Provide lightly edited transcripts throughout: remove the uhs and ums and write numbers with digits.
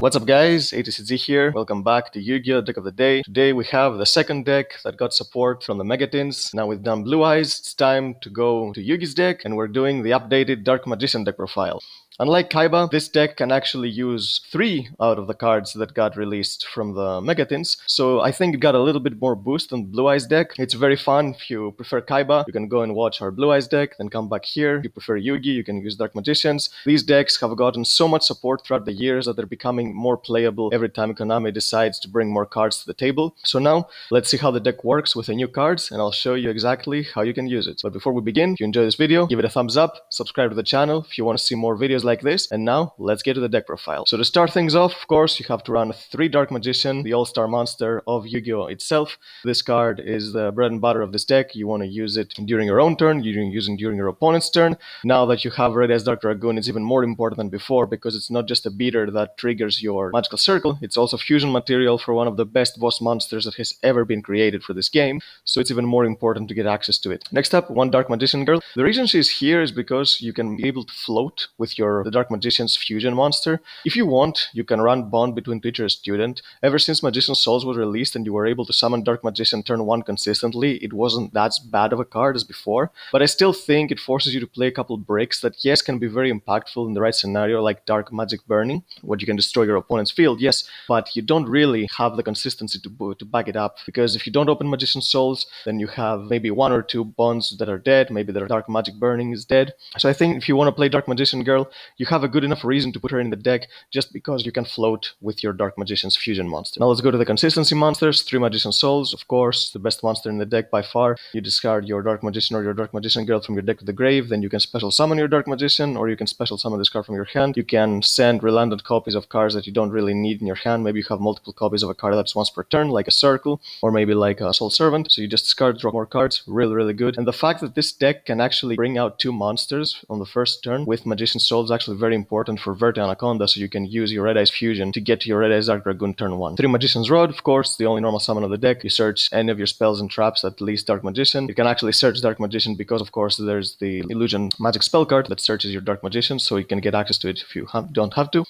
What's up guys, ATCZ here, welcome back to Yu-Gi-Oh! Deck of the Day. Today we have the second deck that got support from the Mega TINS. Now we've done Blue Eyes, it's time to go to Yugi's deck and we're doing the updated Dark Magician deck profile. Unlike Kaiba, this deck can actually use 3 out of the cards that got released from the Mega TINS, so I think it got a little bit more boost than Blue Eyes deck. It's very fun. If you prefer Kaiba, you can go and watch our Blue Eyes deck, then come back here. If you prefer Yugi, you can use Dark Magicians. These decks have gotten so much support throughout the years that they're becoming more playable every time Konami decides to bring more cards to the table. So now, let's see how the deck works with the new cards, and I'll show you exactly how you can use it. But before we begin, if you enjoy this video, give it a thumbs up, subscribe to the channel if you want to see more videos like this, and now, let's get to the deck profile. So to start things off, of course, you have to run 3 Dark Magician, the all-star monster of Yu-Gi-Oh! Itself. This card is the bread and butter of this deck. You want to use it during your own turn, you're using during your opponent's turn. Now that you have Red Eyes Dark Dragoon, it's even more important than before because it's not just a beater that triggers your magical circle, it's also fusion material for one of the best boss monsters that has ever been created for this game, so it's even more important to get access to it. Next up, 1 Dark Magician Girl. The reason she's here is because you can be able to float with the Dark Magician's fusion monster. If you want, you can run bond between teacher and student. Ever since Magician Souls was released and you were able to summon Dark Magician turn 1 consistently, it wasn't that bad of a card as before, but I still think it forces you to play a couple breaks that yes can be very impactful in the right scenario, like Dark Magic Burning, where you can destroy your opponent's field, yes, but you don't really have the consistency to back it up, because if you don't open Magician Souls, then you have maybe 1 or 2 bonds that are dead, maybe their Dark Magic Burning is dead. So I think if you want to play Dark Magician Girl, you have a good enough reason to put her in the deck just because you can float with your Dark Magician's fusion monster. Now let's go to the consistency monsters. 3 Magician Souls, of course, the best monster in the deck by far. You discard your Dark Magician or your Dark Magician Girl from your deck to the grave, then you can special summon your Dark Magician, or you can special summon this card from your hand. You can send redundant copies of cards that you don't really need in your hand. Maybe you have multiple copies of a card that's once per turn, like a Circle, or maybe like a Soul Servant. So you just discard, draw more cards. Really good. And the fact that this deck can actually bring out 2 monsters on the first turn with Magician Soul is actually very important for Verte Anaconda, so you can use your Red Eyes Fusion to get to your Red Eyes Dark Dragoon turn 1. 3 Magician's Rod, of course, the only normal summon of the deck. You search any of your spells and traps at least Dark Magician. You can actually search Dark Magician because, of course, there's the Illusion Magic spell card that searches your Dark Magician, so you can get access to it if you don't have to.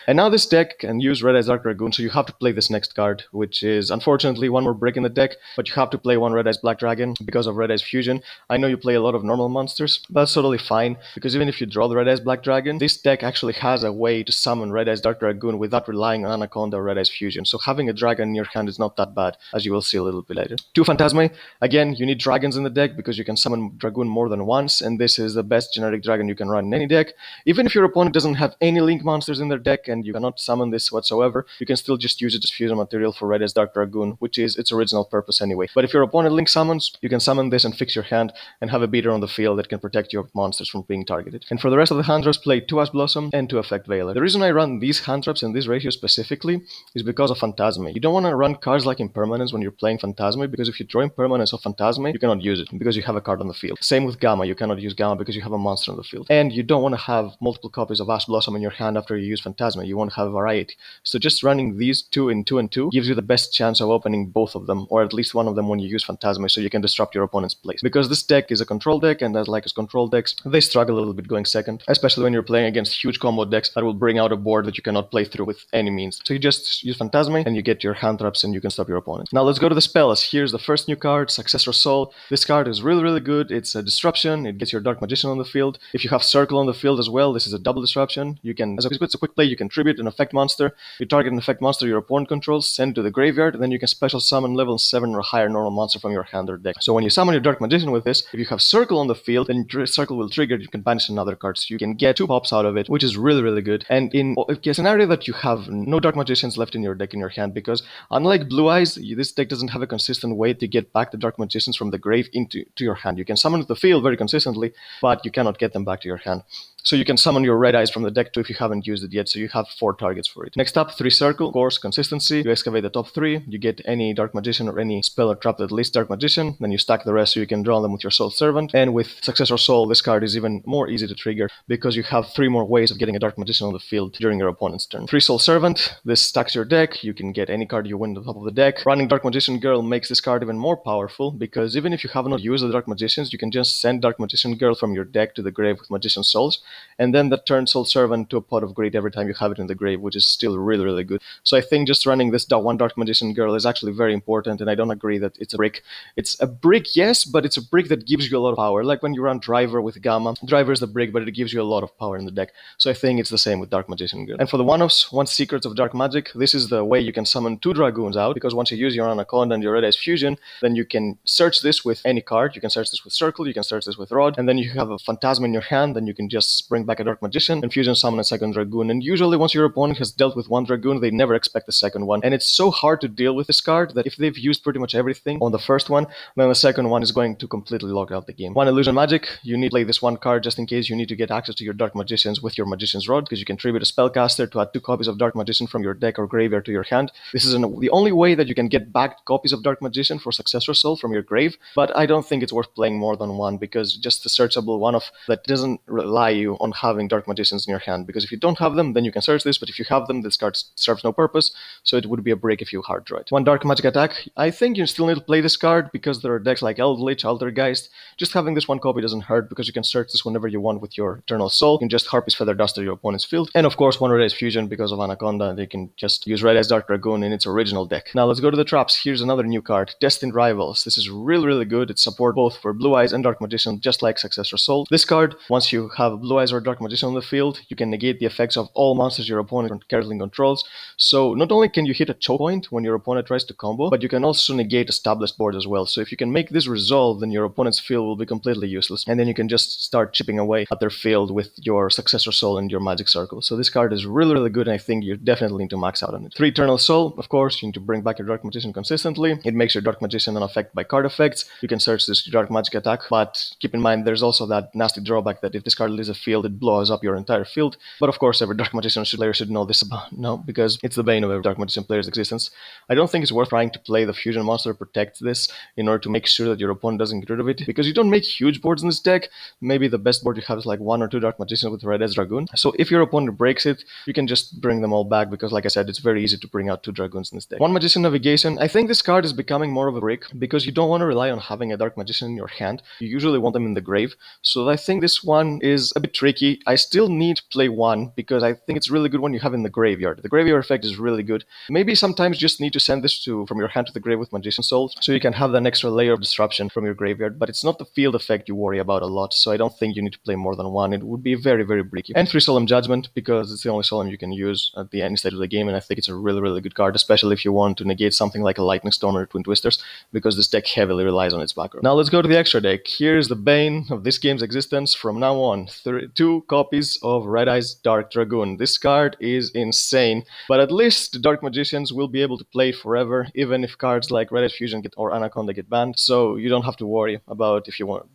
And now this deck can use Red Eyes Dark Dragoon, so you have to play this next card, which is unfortunately 1 more brick in the deck, but you have to play 1 Red Eyes Black Dragon because of Red Eyes Fusion. I know you play a lot of normal monsters, but that's totally fine, because even if you draw the Red Eyes Black Dragon, this deck actually has a way to summon Red Eyes Dark Dragoon without relying on Anaconda or Red Eyes Fusion, so having a dragon in your hand is not that bad, as you will see a little bit later. 2 Phantasme. Again, you need dragons in the deck because you can summon Dragoon more than once, and this is the best generic dragon you can run in any deck. Even if your opponent doesn't have any Link monsters in their deck and you cannot summon this whatsoever, you can still just use it as fusion material for Red Eyes Dark Dragoon, which is its original purpose anyway. But if your opponent Link summons, you can summon this and fix your hand and have a beater on the field that can protect your monsters from being targeted. And for the rest of the hand traps, play 2 Ash Blossom and 2 Effect Veiler. The reason I run these hand traps in this ratio specifically is because of Phantasme. You don't want to run cards like Impermanence when you're playing Phantasme, because if you draw Impermanence or Phantasme, you cannot use it because you have a card on the field. Same with Gamma, you cannot use Gamma because you have a monster on the field. And you don't want to have multiple copies of Ash Blossom in your hand after you use Phantasme. You want to have variety. So just running these 2 in 2 and 2 gives you the best chance of opening both of them, or at least one of them when you use Phantasme, so you can disrupt your opponent's plays. Because this deck is a control deck, and as like as control decks, they struggle a little bit going second, especially when you're playing against huge combo decks that will bring out a board that you cannot play through with any means. So you just use Phantasme and you get your hand traps and you can stop your opponent. Now let's go to the spells. Here's the first new card, Successor Soul. This card is really good. It's a disruption. It gets your Dark Magician on the field. If you have Circle on the field as well, this is a double disruption. You can, as a quick play, you can tribute an effect monster. You target an effect monster your opponent controls, send it to the graveyard, and then you can special summon level 7 or higher normal monster from your hand or deck. So when you summon your Dark Magician with this, if you have Circle on the field, then Circle will trigger, you can banish another card, so you can get 2 pops out of it, which is really good. And in a scenario that you have no Dark Magicians left in your deck in your hand, because unlike Blue Eyes, this deck doesn't have a consistent way to get back the Dark Magicians from the grave into your hand. You can summon to the field very consistently, but you cannot get them back to your hand. So you can summon your Red Eyes from the deck too if you haven't used it yet, so you have 4 targets for it. Next up, 3 Circle, of course, consistency. You excavate the top 3, you get any Dark Magician or any spell or trap that lists Dark Magician, then you stack the rest so you can draw them with your Soul Servant. And with Successor Soul, this card is even more easy to trigger because you have 3 more ways of getting a Dark Magician on the field during your opponent's turn. 3 Soul Servant, this stacks your deck, you can get any card you win at the top of the deck. Running Dark Magician Girl makes this card even more powerful because even if you have not used the Dark Magicians, you can just send Dark Magician Girl from your deck to the grave with Magician Souls. and then that turns Soul Servant to a pot of greed every time you have it in the grave, which is still really, really good. So I think just running this one Dark Magician Girl is actually very important, and I don't agree that it's a brick. It's a brick, yes, but it's a brick that gives you a lot of power. Like when you run Driver with Gamma, Driver is the brick, but it gives you a lot of power in the deck. So I think it's the same with Dark Magician Girl. And for the one-offs, one Secrets of Dark Magic, this is the way you can summon 2 Dragoons out, because once you use your Anaconda and your Red Eyes Fusion, then you can search this with any card. You can search this with Circle, you can search this with Rod, and then you have a Phantasma in your hand, then you can just bring back a Dark Magician and fusion summon a second Dragoon. And usually once your opponent has dealt with 1 Dragoon, they never expect the second one. And it's so hard to deal with this card that if they've used pretty much everything on the first one, then the second one is going to completely lock out the game. 1 Illusion Magic, you need to play this one card just in case you need to get access to your Dark Magicians with your Magician's Rod, because you can tribute a Spellcaster to add 2 copies of Dark Magician from your deck or graveyard to your hand. This is the only way that you can get back copies of Dark Magician for Successor Soul from your grave, but I don't think it's worth playing more than 1, because just the searchable one-off that doesn't rely you on having Dark Magicians in your hand, because if you don't have them, then you can search this, but if you have them, this card serves no purpose, so it would be a break if you hard draw it. 1 Dark Magic Attack, I think you still need to play this card, because there are decks like Eldritch, Altergeist. Just having this 1 copy doesn't hurt, because you can search this whenever you want with your Eternal Soul. You can just Harpy's Feather Duster your opponent's field, and of course 1 Red Eyes Fusion because of Anaconda, and you can just use Red Eyes Dark Dragoon in its original deck. Now let's go to the traps. Here's another new card, Destined Rivals. This is really, really good. It's support both for Blue Eyes and Dark Magician, just like Successor Soul. This card, once you have Blue Eyes or Dark Magician on the field, you can negate the effects of all monsters your opponent currently controls. So not only can you hit a choke point when your opponent tries to combo, but you can also negate established board as well. So if you can make this resolve, then your opponent's field will be completely useless, and then you can just start chipping away at their field with your Successor Soul and your Magic Circle. So this card is really, really good, and I think you definitely need to max out on it. 3 Eternal Soul, of course, you need to bring back your Dark Magician consistently. It makes your Dark Magician unaffected by card effects. You can search this Dark Magic Attack, but keep in mind there's also that nasty drawback that if this card leaves a field, it blows up your entire field. But of course, every Dark Magician player should know this about now, because it's the bane of every Dark Magician player's existence. I don't think it's worth trying to play the Fusion monster protect this in order to make sure that your opponent doesn't get rid of it, because you don't make huge boards in this deck. Maybe the best board you have is like 1 or 2 Dark Magicians with Red Eyes Dragoon. So if your opponent breaks it, you can just bring them all back, because like I said, it's very easy to bring out 2 Dragoons in this deck. 1 Magician Navigation, I think this card is becoming more of a brick, because you don't want to rely on having a Dark Magician in your hand. You usually want them in the grave. So I think this one is a bit tricky. I still need to play 1, because I think it's really good when you have in the graveyard. The graveyard effect is really good. Maybe sometimes you just need to send this from your hand to the grave with Magician Souls, so you can have an extra layer of disruption from your graveyard, but it's not the field effect you worry about a lot, so I don't think you need to play more than 1. It would be very, very bricky. And 3 Solemn Judgment, because it's the only Solemn you can use at the end stage of the game, and I think it's a really, really good card, especially if you want to negate something like a Lightning Storm or Twin Twisters, because this deck heavily relies on its back row. Now let's go to the extra deck. Here's the bane of this game's existence from now on. 2 copies of Red Eyes Dark Dragoon. This card is insane, but at least the Dark Magicians will be able to play it forever, even if cards like Red Eyes Fusion or Anaconda get banned, so you don't have to worry about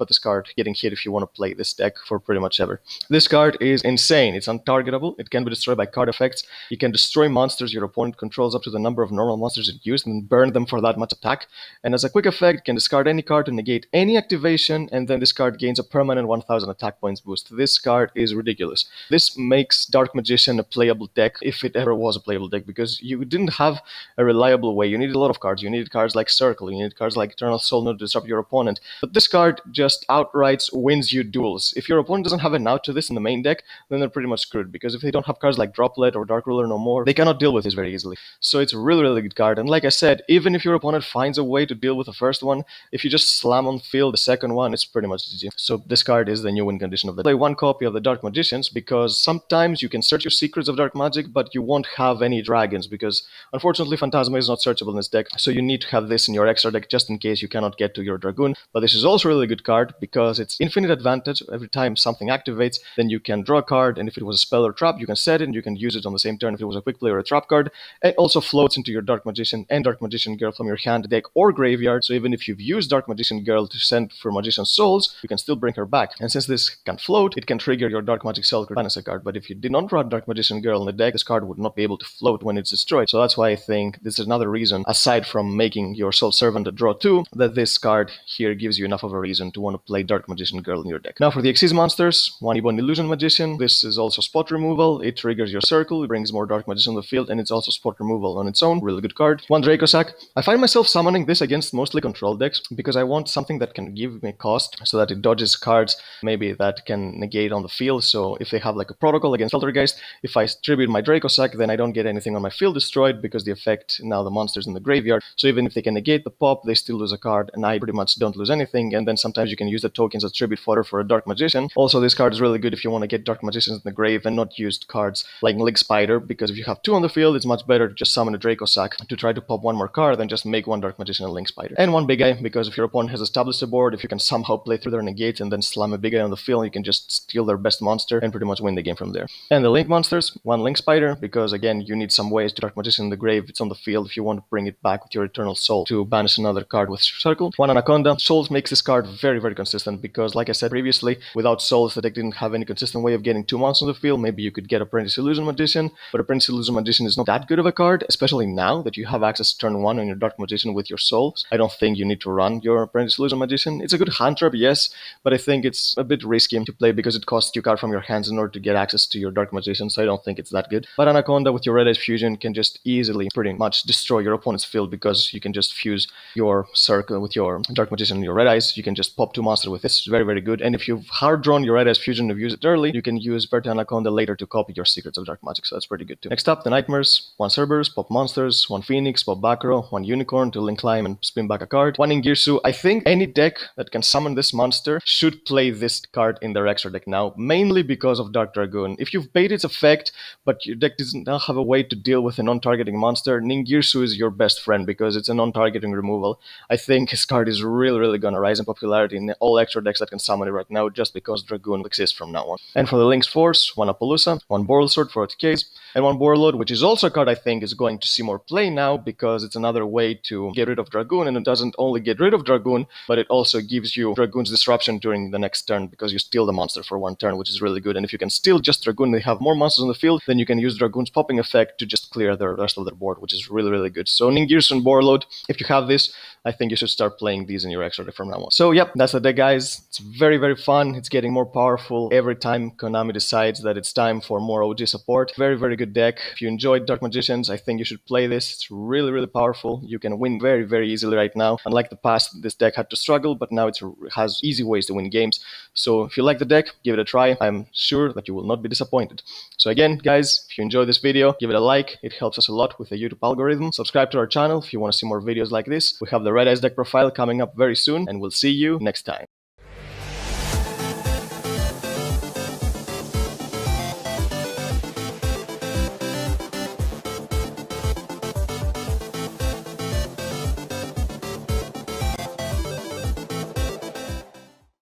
this card getting hit if you want to play this deck for pretty much ever. This card is insane. It's untargetable. It can be destroyed by card effects. You can destroy monsters your opponent controls up to the number of normal monsters it used and burn them for that much attack. And as a quick effect, it can discard any card to negate any activation, and then this card gains a permanent 1000 attack points boost. This card is ridiculous. This makes Dark Magician a playable deck, if it ever was a playable deck, because you didn't have a reliable way. You needed a lot of cards. You needed cards like Circle. You needed cards like Eternal Soul to disrupt your opponent. But this card just outright wins you duels. If your opponent doesn't have an out to this in the main deck, then they're pretty much screwed, because if they don't have cards like Droplet or Dark Ruler no more, they cannot deal with this very easily. So it's a really, really good card. And like I said, even if your opponent finds a way to deal with the first one, if you just slam on field the second one, it's pretty much GG. So this card is the new win condition of the day. Play 1 copy of the Dark Magicians, because sometimes you can search your Secrets of Dark Magic, but you won't have any dragons, because unfortunately Phantasma is not searchable in this deck, so you need to have this in your extra deck just in case you cannot get to your Dragoon. But this is also a really good card, because it's infinite advantage. Every time something activates, then you can draw a card, and if it was a spell or trap, you can set it and you can use it on the same turn if it was a quick play or a trap card. It also floats into your Dark Magician and Dark Magician Girl from your hand, deck, or graveyard, so even if you've used Dark Magician Girl to send for Magician Souls, you can still bring her back. And since this can float, it can trigger your Dark Magic Cell Fantasy card, but if you did not draw Dark Magician Girl in the deck, this card would not be able to float when it's destroyed. So that's why I think this is another reason, aside from making your Soul Servant a draw 2, that this card here gives you enough of a reason to want to play Dark Magician Girl in your deck. Now for the Xyz monsters, 1 Ebon Illusion Magician. This is also spot removal. It triggers your circle, it brings more Dark Magician on the field, and it's also spot removal on its own. Really good card. 1 Dracosac. I find myself summoning this against mostly control decks, because I want something that can give me cost, so that it dodges cards maybe that can negate negate on the field. So if they have like a protocol against Poltergeist, if I tribute my Dracosack, then I don't get anything on my field destroyed because the effect, now the monster's in the graveyard. So even if they can negate the pop, they still lose a card, and I pretty much don't lose anything. And then sometimes you can use the tokens as tribute fodder for a Dark Magician. Also, this card is really good if you want to get Dark Magicians in the grave and not used cards like Link Spider, because if you have 2 on the field, it's much better to just summon a Dracosack to try to pop 1 more card than just make 1 Dark Magician and Link Spider. And 1 Big Eye, because if your opponent has established a board, if you can somehow play through their negates and then slam a Big Eye on the field, you can just steal their best monster and pretty much win the game from there. And the Link monsters, 1 Link Spider, because again, you need some ways to Dark Magician in the grave. It's on the field if you want to bring it back with your Eternal Soul to banish another card with Circle. 1 Anaconda. Souls makes this card very, very consistent because, like I said previously, without Souls, the deck didn't have any consistent way of getting 2 monsters on the field. Maybe you could get Apprentice Illusion Magician, but Apprentice Illusion Magician is not that good of a card, especially now that you have access to turn 1 on your Dark Magician with your Souls. I don't think you need to run your Apprentice Illusion Magician. It's a good hand trap, yes, but I think it's a bit risky to play because it costs you card from your hands in order to get access to your Dark Magician, so I don't think it's that good. But Anaconda with your Red Eyes Fusion can just easily pretty much destroy your opponent's field because you can just fuse your Circle with your Dark Magician and your Red Eyes. You can just pop 2 monsters with this. It's very, very good. And if you've hard drawn your Red Eyes Fusion and use it early, you can use Verte Anaconda later to copy your Secrets of Dark Magic, so that's pretty good too. Next up, the Nightmares. 1 Cerberus, pop monsters, 1 Phoenix, pop Bakro, 1 Unicorn to link climb and spin back a card, 1 Ingirsu. I think any deck that can summon this monster should play this card in their extra deck now, mainly because of Dark Dragoon. If you've bait its effect, but your deck does not have a way to deal with a non-targeting monster, Ningirsu is your best friend because it's a non-targeting removal. I think his card is really, really gonna rise in popularity in all extra decks that can summon it right now just because Dragoon exists from now on. And for the Link's Force, 1 Appaloosa, 1 Borrelsword for OTKs, and 1 Warlord, which is also a card I think is going to see more play now because it's another way to get rid of Dragoon, and it doesn't only get rid of Dragoon, but it also gives you Dragoon's disruption during the next turn because you steal the monster for 1 turn, which is really good. And if you can steal just Dragoon, they have more monsters on the field, then you can use Dragoon's popping effect to just clear the rest of their board, which is really, really good. So Ningirsu and Borlord, if you have this, I think you should start playing these in your extra deck from now on. So yep, that's the deck, guys. It's very, very fun. It's getting more powerful every time Konami decides that it's time for more OG support. Very, very good deck. If you enjoyed Dark Magicians, I think you should play this. It's really, really powerful. You can win very, very easily right now. Unlike the past, this deck had to struggle, but now it has easy ways to win games. So if you like the deck, give it a try. I'm sure that you will not be disappointed. So again, guys, if you enjoyed this video, give it a like. It helps us a lot with the YouTube algorithm. Subscribe to our channel if you want to see more videos like this. We have the Red Eyes deck profile coming up very soon, and we'll see you next time.